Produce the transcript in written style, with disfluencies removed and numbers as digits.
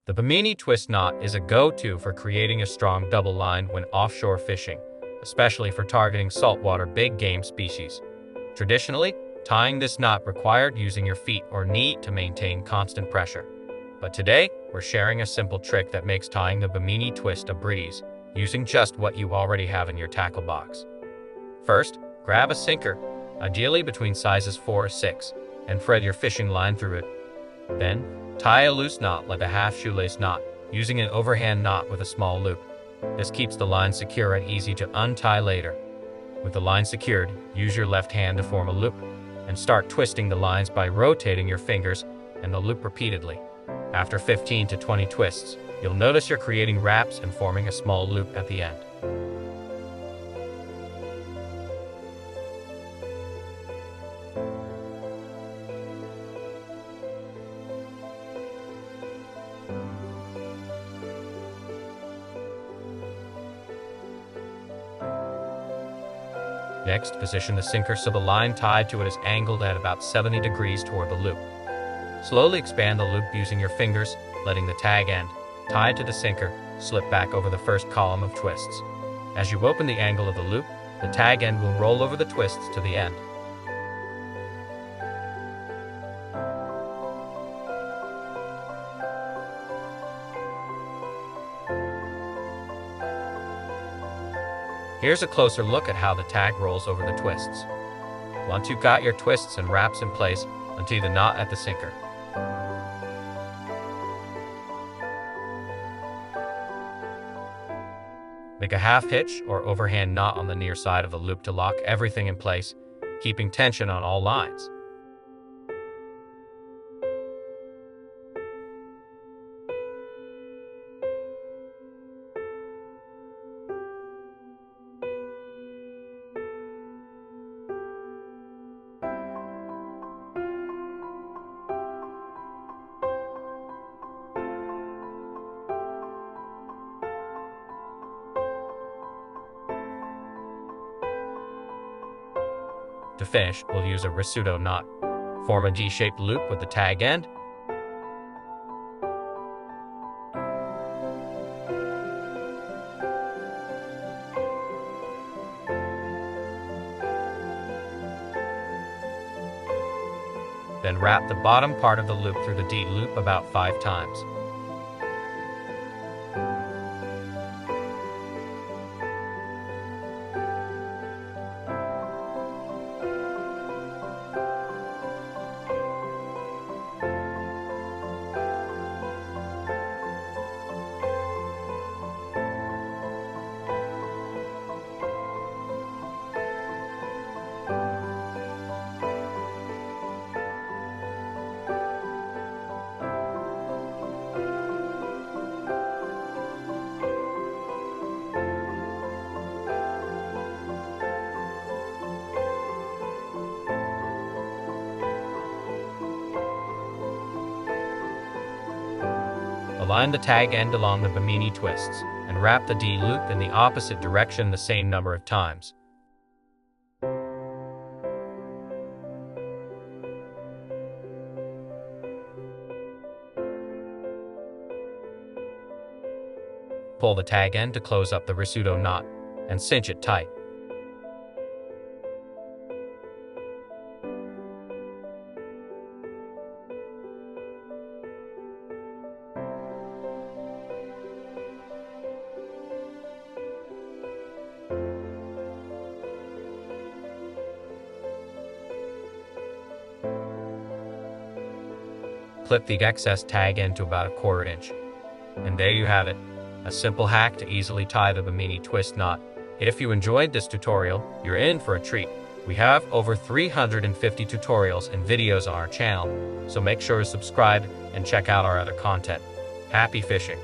The Bimini Twist Knot is a go-to for creating a strong double line when offshore fishing, especially for targeting saltwater big game species. Traditionally, tying this knot required using your feet or knee to maintain constant pressure. But today, we're sharing a simple trick that makes tying the Bimini Twist a breeze, using just what you already have in your tackle box. First, grab a sinker, ideally between sizes 4 or 6, and thread your fishing line through it. Then, tie a loose knot like a half shoelace knot, using an overhand knot with a small loop. This keeps the line secure and easy to untie later. With the line secured, use your left hand to form a loop, and start twisting the lines by rotating your fingers and the loop repeatedly. After 15 to 20 twists, you'll notice you're creating wraps and forming a small loop at the end. Next, position the sinker so the line tied to it is angled at about 70 degrees toward the loop. Slowly expand the loop using your fingers, letting the tag end, tied to the sinker, slip back over the first column of twists. As you open the angle of the loop, the tag end will roll over the twists to the end. Here's a closer look at how the tag rolls over the twists. Once you've got your twists and wraps in place, untie the knot at the sinker. Make a half hitch or overhand knot on the near side of the loop to lock everything in place, keeping tension on all lines. To finish, we'll use a Rizzuto knot. Form a D-shaped loop with the tag end. Then wrap the bottom part of the loop through the D-loop about 5 times. Align the tag end along the Bimini twists, and wrap the D-loop in the opposite direction the same number of times. Pull the tag end to close up the Rissuto knot, and cinch it tight. Clip the excess tag end to about 1/4 inch. And there you have it, a simple hack to easily tie the Bimini Twist Knot. If you enjoyed this tutorial, you're in for a treat. We have over 350 tutorials and videos on our channel, so make sure to subscribe and check out our other content. Happy fishing!